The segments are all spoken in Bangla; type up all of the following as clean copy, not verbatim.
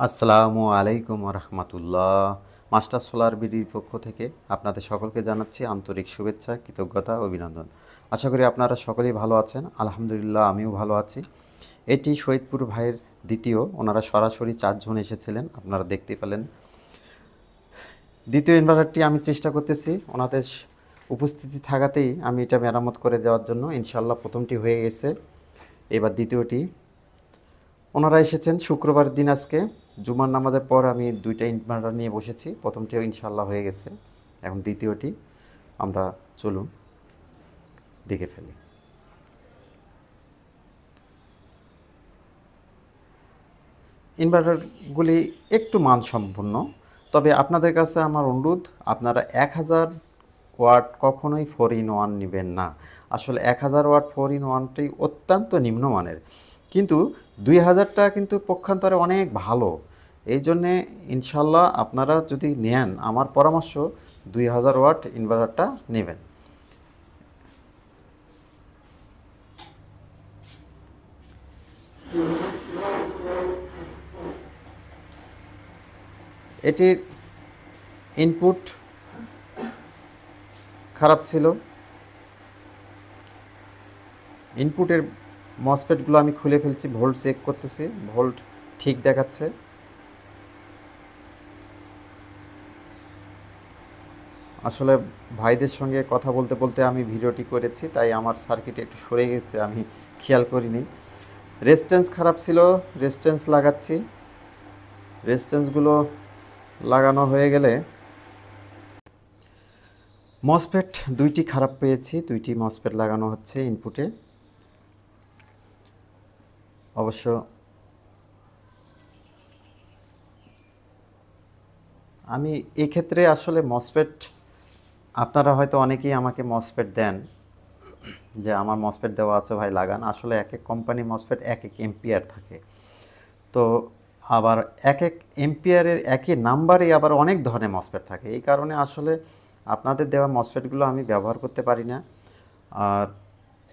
আসসালামু আলাইকুম রহমতুল্লাহ। মাস্টার সোলার বিডির পক্ষ থেকে আপনাদের সকলকে জানাচ্ছি আন্তরিক শুভেচ্ছা, কৃতজ্ঞতা, অভিনন্দন। আশা করি আপনারা সকলেই ভালো আছেন। আলহামদুলিল্লাহ, আমিও ভালো আছি। এটি শহীদপুর ভাইয়ের দ্বিতীয়, ওনারা সরাসরি 4 জন এসেছিলেন, আপনারা দেখতে পেলেন। দ্বিতীয় ইনভার্টারটি আমি চেষ্টা করতেছি ওনাদের উপস্থিতি থাকাতেই আমি এটা মেরামত করে দেওয়ার জন্য। ইনশাল্লাহ প্রথমটি হয়ে গেছে, এবার দ্বিতীয়টি। ওনারা এসেছেন শুক্রবার দিন, আজকে জুমার নামাজের পর আমি 2টা ইনভার্টার নিয়ে বসেছি। প্রথমটিও ইনশাল্লাহ হয়ে গেছে, এখন দ্বিতীয়টি আমরা চলুন দেখে ফেলি। ইনভার্টারগুলি একটু মানসম্পন্ন, তবে আপনাদের কাছে আমার অনুরোধ, আপনারা 1000 ওয়াট কখনোই 4-in-1 নেবেন না। আসলে 1000 ওয়াট 4-in-1টি অত্যন্ত নিম্নমানের, কিন্তু 2000টা কিন্তু পক্ষান্তরে অনেক ভালো। এই জন্যে ইনশাল্লাহ আপনারা যদি নেন, আমার পরামর্শ 2000 ওয়াট ইনভার্টারটা নেবেন। এটির ইনপুট খারাপ ছিল। ইনপুটের মসফেটগুলো আমি খুলে ফেলছি, ভোল্ট চেক করতেছি, ভোল্ট ঠিক দেখাচ্ছে। আসলে ভাইদের সঙ্গে কথা বলতে বলতে আমি ভিডিওটি করেছি, তাই আমার সার্কিট একটু সরে গেছে, আমি খেয়াল করিনি। রেজিস্ট্যান্স খারাপ ছিল, রেজিস্ট্যান্স লাগাচ্ছি। রেজিস্ট্যান্সগুলো লাগানো হয়ে গেলে মসফেট 2টি খারাপ পেয়েছি, 2টি মসফেট লাগানো হচ্ছে ইনপুটে। অবশ্য আমি এক্ষেত্রে আসলে মসফেট, আপনারা হয়তো অনেকেই আমাকে মসফেট দেন যে আমার মসফেট দেওয়া আছে ভাই লাগান। আসলে এক এক কোম্পানি মসফেট এক এক এম্পিয়ার থাকে, তো আবার এক এক এম্পিয়ারের একই নাম্বারে আবার অনেক ধরনের মসফেট থাকে। এই কারণে আসলে আপনাদের দেওয়া মসফেটগুলো আমি ব্যবহার করতে পারি না। আর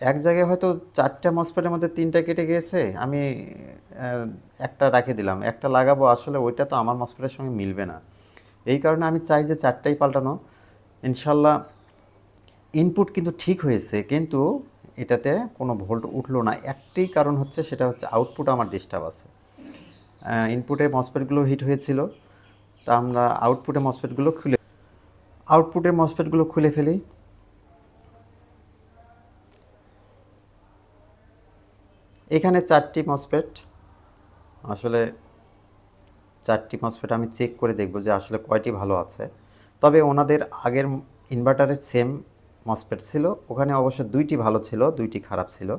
এক জায়গায় হয়তো 4টা মসফেটের মধ্যে 3টা কেটে গিয়েছে, আমি একটা রেখে দিলাম, একটা লাগাবো, আসলে ওইটা তো আমার মসফেটের সঙ্গে মিলবে না। এই কারণে আমি চাই যে 4টাই পাল্টানো। ইনশাল্লাহ ইনপুট কিন্তু ঠিক হয়েছে, কিন্তু এটাতে কোনো ভোল্ট উঠলো না। একটি কারণ হচ্ছে, সেটা হচ্ছে আউটপুট আমার ডিস্টার্ব আছে। ইনপুটে মসফেটগুলো হিট হয়েছিল, তা আমরা আউটপুটে মসফেটগুলো খুলে ফেলি। এখানে 4টি মসফেট, আসলে 4টি মসফেট আমি চেক করে দেখব যে আসলে কয়টি ভালো আছে। তবে ওনাদের আগের ইনভার্টারের সেম মসফেট ছিল, ওখানে অবশ্য 2টি ভালো ছিল, 2টি খারাপ ছিল।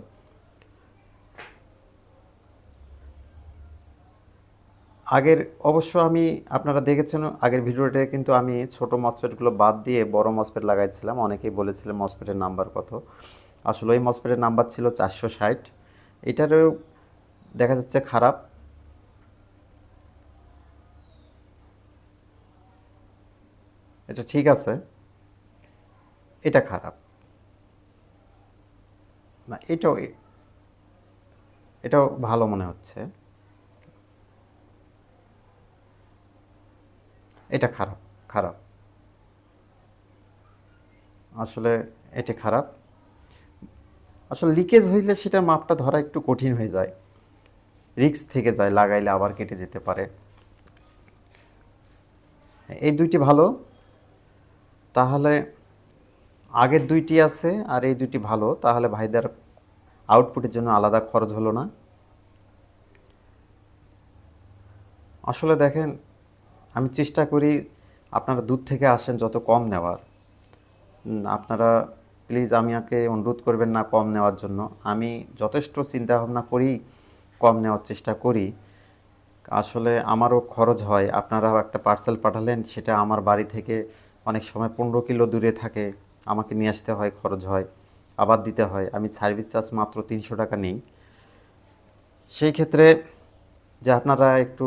আগের অবশ্য আমি, আপনারা দেখেছেন আগের ভিডিওতে, কিন্তু আমি ছোট মসফেটগুলো বাদ দিয়ে বড় মসফেট লাগাইছিলাম। অনেকেই বলেছিলেন মসফেটের নাম্বার কত, আসলে ওই মসফেটের নাম্বার ছিল 460। এটারও দেখা যাচ্ছে খারাপ। এটা ঠিক আছে, এটা খারাপ না, এটাও ভালো মনে হচ্ছে। এটা খারাপ, খারাপ, আসলে এটা খারাপ। আসলে লিকেজ হইলে সেটা মাপটা ধরা একটু কঠিন হয়ে যায়, রিস্ক থেকে যায়, লাগাইলে আবার কেটে যেতে পারে। এই 2টি ভালো, তাহলে আগের 2টি আছে আর এই 2টি ভালো, তাহলে ভাইদের আউটপুটের জন্য আলাদা খরচ হলো না। আসলে দেখেন, আমি চেষ্টা করি, আপনারা দূর থেকে আসেন, যত কম নেওয়ার। আপনারা প্লিজ আমাকে অনুরোধ করবেন না কম নেওয়ার জন্য। আমি যথেষ্ট চিন্তাভাবনা করি, কম নেওয়ার চেষ্টা করি। আসলে আমারও খরচ হয়, আপনারাও একটা পার্সেল পাঠালেন, সেটা আমার বাড়ি থেকে অনেক সময় 15 কিলো দূরে থাকে, আমাকে নিয়ে আসতে হয়, খরচ হয়, আবার দিতে হয়। আমি সার্ভিস চার্জ মাত্র 300 টাকা নিই। সেই ক্ষেত্রে যে আপনারা একটু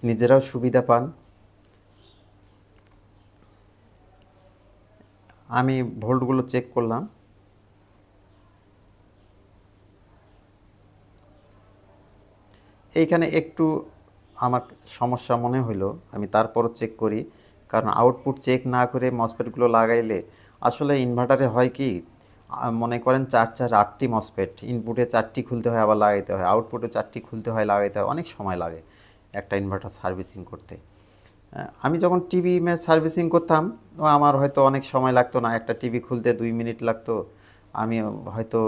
নিজেরাও সুবিধা পান। আমি ভোল্টগুলো চেক করলাম, এইখানে একটু আমার সমস্যা মনে হলো, আমি তারপরও চেক করি। কারণ আউটপুট চেক না করে মসফেটগুলো লাগাইলে আসলে ইনভার্টারে হয় কি, মনে করেন 8টি মসফেট, ইনপুটে 4টি খুলতে হয় আবার লাগাইতে হয়, আউটপুটে 4টি খুলতে হয় লাগাইতে হয়, অনেক সময় লাগে একটা ইনভার্টার সার্ভিসিং করতে। আমি যখন টিভি সার্ভিসিং করতাম, আমার হয়তো অনেক সময় লাগতো না, একটা টিভি খুলতে 2 মিনিট লাগতো। আমি হয়তো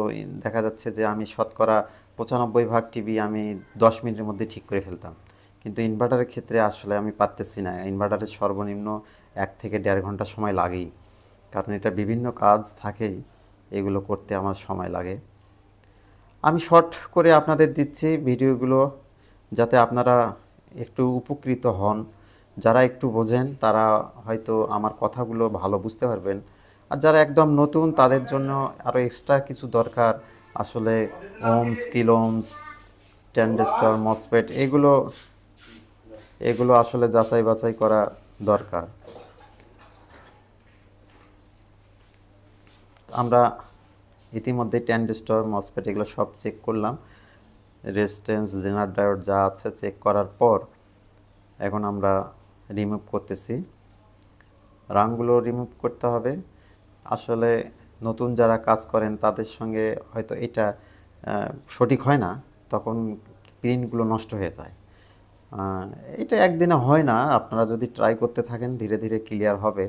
দেখা যাচ্ছে যে আমি শতকরা 95 ভাগ টিভি আমি 10 মিনিটের মধ্যে ঠিক করে ফেলতাম। কিন্তু ইনভার্টারের ক্ষেত্রে আসলে আমি পারতেছি না, ইনভার্টারের সর্বনিম্ন 1 থেকে 1.5 ঘন্টা সময় লাগেই। কারণ এটা বিভিন্ন কাজ থাকেই, এগুলো করতে আমার সময় লাগে। আমি শর্ট করে আপনাদের দিচ্ছি ভিডিওগুলো, যাতে আপনারা একটু উপকৃত হন। যারা একটু বোঝেন তারা হয়তো আমার কথাগুলো ভালো বুঝতে পারবেন, আর যারা একদম নতুন তাদের জন্য আরও এক্সট্রা কিছু দরকার। আসলে ওমস, কিলোমস, ট্রানজিস্টর, মসফেট এগুলো আসলে যাচাই বাছাই করা দরকার। আমরা ইতিমধ্যে ট্রানজিস্টর, মসফেট এগুলো সব চেক করলাম। রেজিস্ট্যান্স, জেনার ডায়োড যা আছে চেক করার পর এখন আমরা রিমুভ করতেছি। রাংগুলো রিমুভ করতে হবে। আসলে নতুন যারা কাজ করেন তাদের সঙ্গে হয়তো এটা সঠিক হয় না, তখন পিনগুলো নষ্ট হয়ে যায়। এটা একদিনে হয় না, আপনারা যদি ট্রাই করতে থাকেন ধীরে ধীরে ক্লিয়ার হবে।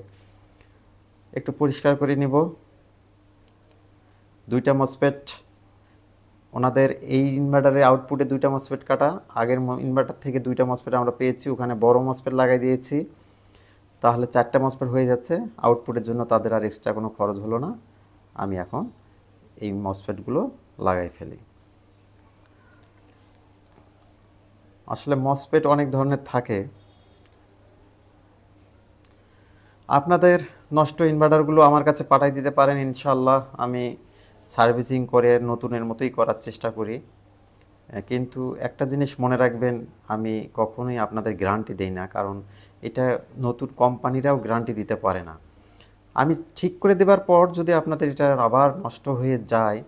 একটু পরিষ্কার করে নিব। 2টা মসফেট, ওনাদের এই ইনভার্টারের আউটপুটে 2টা মসফেট কাটা, আগের ইনভার্টার থেকে 2টা মসফেট আমরা পেয়েছি, ওখানে বড় মসফেট লাগাই দিয়েছি, তাহলে 4টা মসফেট হয়ে যাচ্ছে। আউটপুটের জন্য তাদের আর এক্সট্রা কোনো খরচ হলো না। আমি এখন এই মসফেটগুলো লাগাই ফেলি। আসলে মসফেট অনেক ধরনের থাকে। আপনাদের নষ্ট ইনভার্টারগুলো আমার কাছে পাঠিয়ে দিতে পারেন, ইনশাল্লাহ আমি সার্ভিসিং করে নতুনের মতোই করার চেষ্টা করি। কিন্তু একটা জিনিস মনে রাখবেন, আমি কখনোই আপনাদের গ্যারান্টি দেই না, কারণ এটা নতুন কোম্পানিরাও গ্যারান্টি দিতে পারে না। আমি ঠিক করে দেবার পর যদি আপনাদের এটা আবার নষ্ট হয়ে যায়,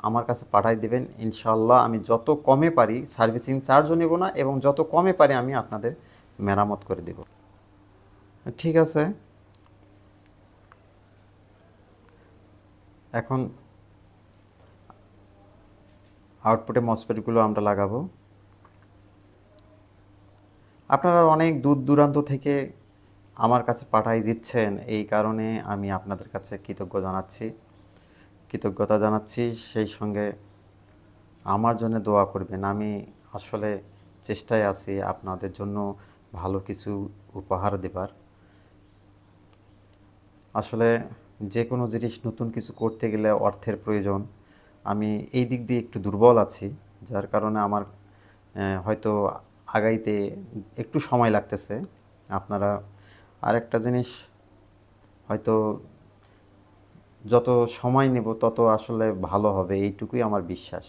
আমার কাছে পাঠাই দেবেন, ইনশাল্লাহ আমি যত কমে পারি সার্ভিসিং চার্জও নেব না, এবং যত কমে পারি আমি আপনাদের মেরামত করে দেব। ঠিক আছে, এখন আউটপুটে মসফেটগুলো আমরা লাগাবো। আপনারা অনেক দূর দূরান্ত থেকে আমার কাছে পাঠাই দিচ্ছেন, এই কারণে আমি আপনাদের কাছে কৃতজ্ঞতা জানাচ্ছি। সেই সঙ্গে আমার জন্য দোয়া করবেন। আমি আসলে চেষ্টায় আছি আপনাদের জন্য ভালো কিছু উপহার দেবার। আসলে যে কোনো জিনিস নতুন কিছু করতে গেলে অর্থের প্রয়োজন। আমি এই দিক দিয়ে একটু দুর্বল আছি, যার কারণে আমার হয়তো আগাইতে একটু সময় লাগতেছে। আপনারা আরেকটা জিনিস, হয়তো যত সময় নেব তত আসলে ভালো হবে, এইটুকুই আমার বিশ্বাস।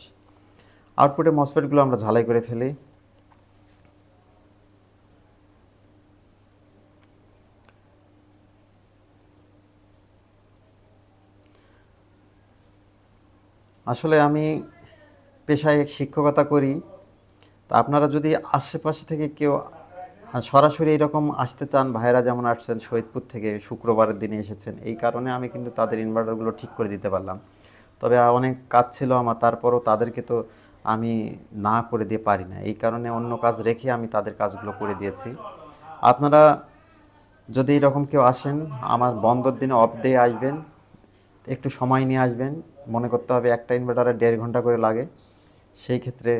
আউটপুটে মসফেটগুলো আমরা ঝালাই করে ফেলি। আসলে আমি পেশায় শিক্ষকতা করি, তা আপনারা যদি আশেপাশে থেকে কেউ সরাসরি এরকম আসতে চান, ভাইরা যেমন আসছেন শহীদপুর থেকে, শুক্রবারের দিনে এসেছেন, এই কারণে আমি কিন্তু তাদের ইনভার্টারগুলো ঠিক করে দিতে পারলাম। তবে অনেক কাজ ছিল আমার, তারপরও তাদেরকে তো আমি না করে দিয়ে পারি না, এই কারণে অন্য কাজ রেখে আমি তাদের কাজগুলো করে দিয়েছি। আপনারা যদি এরকম কেউ আসেন, আমার বন্ধর দিনে অফ ডে আসবেন, একটু সময় নিয়ে আসবেন। মনে করতে হবে একটা ইনভার্টারে 1.5 ঘন্টা করে লাগে, সেই ক্ষেত্রে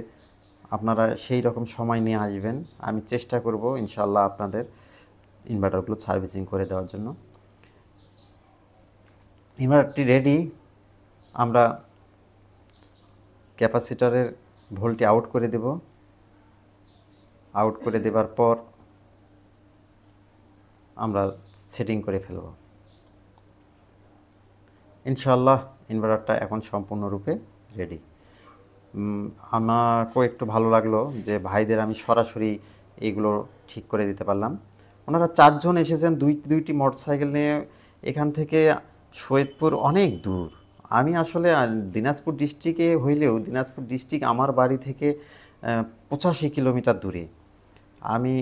আপনারা সেই রকম সময় নিয়ে আসবেন। আমি চেষ্টা করব ইনশাল্লাহ আপনাদের ইনভার্টারগুলো সার্ভিসিং করে দেওয়ার জন্য। ইনভার্টারটি রেডি। আমরা ক্যাপাসিটরের ভোল্টটি আউট করে দেব। আউট করে দেবার পর আমরা সেটিং করে ফেলব। ইনশাল্লাহ ইনভার্টারটা এখন সম্পূর্ণরূপে রেডি। আমাকেও একটু ভালো লাগলো যে ভাইদের আমি সরাসরি এইগুলো ঠিক করে দিতে পারলাম। ওনারা 4 জন এসেছেন, দুইটি মোটরসাইকেল নিয়ে। এখান থেকে সৈয়দপুর অনেক দূর। আমি আসলে দিনাজপুর ডিস্ট্রিক্টে হইলেও, দিনাজপুর ডিস্ট্রিক্ট আমার বাড়ি থেকে 85 কিলোমিটার দূরে। আমি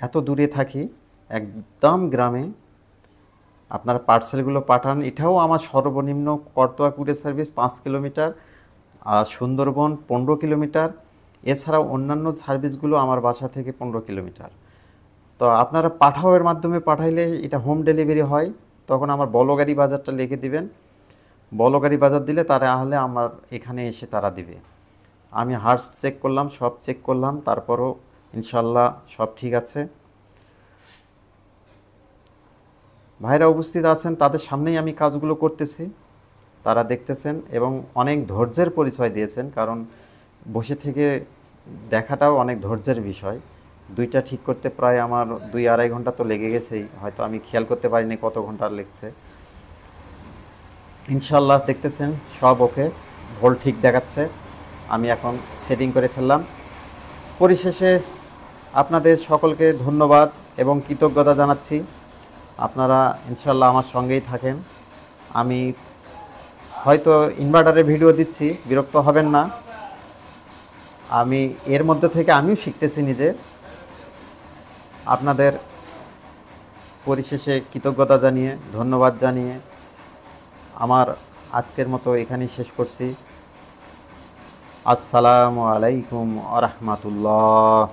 এত দূরে থাকি, একদম গ্রামে, আপনারা পার্সেলগুলো পাঠান। এটাও আমার সর্বনিম্ন করতোয়া কুরিয়ার সার্ভিস 5 কিলোমিটার, আর সুন্দরবন 15 কিলোমিটার, এছাড়াও অন্যান্য সার্ভিসগুলো আমার বাসা থেকে 15 কিলোমিটার। তো আপনারা পাঠাওয়ের মাধ্যমে পাঠাইলে এটা হোম ডেলিভারি হয়। তখন আমার বলগাড়ি বাজারটা লিখে দিবেন, বলগাড়ি বাজার দিলে তারা হলে আমার এখানে এসে তারা দিবে। আমি হার্স চেক করলাম, সব চেক করলাম, তারপরও ইনশাল্লাহ সব ঠিক আছে। ভাইরা উপস্থিত আছেন, তাদের সামনেই আমি কাজগুলো করতেছি, তারা দেখতেছেন এবং অনেক ধৈর্যের পরিচয় দিয়েছেন, কারণ বসে থেকে দেখাটাও অনেক ধৈর্যের বিষয়। দুইটা ঠিক করতে প্রায় আমার 2-2.5 ঘন্টা তো লেগে গেছেই, হয়তো আমি খেয়াল করতে পারিনি কত ঘন্টা লেগছে। ইনশাল্লাহ দেখতেছেন সব ওকে, ভোল্ট ঠিক দেখাচ্ছে। আমি এখন সেটিং করে ফেললাম। পরিশেষে আপনাদের সকলকে ধন্যবাদ এবং কৃতজ্ঞতা জানাচ্ছি। আপনারা ইনশাল্লাহ আমার সঙ্গেই থাকেন। আমি হয়তো ইনভার্টারে ভিডিও দিচ্ছি, বিরক্ত হবেন না। আমি এর মধ্যে থেকে আমিও শিখতেছি নিজে। আপনাদের পরিশেষে কৃতজ্ঞতা জানিয়ে, ধন্যবাদ জানিয়ে আমার আজকের মতো এখানেই শেষ করছি। আসসালামু আলাইকুম ওয়া রাহমাতুল্লাহ।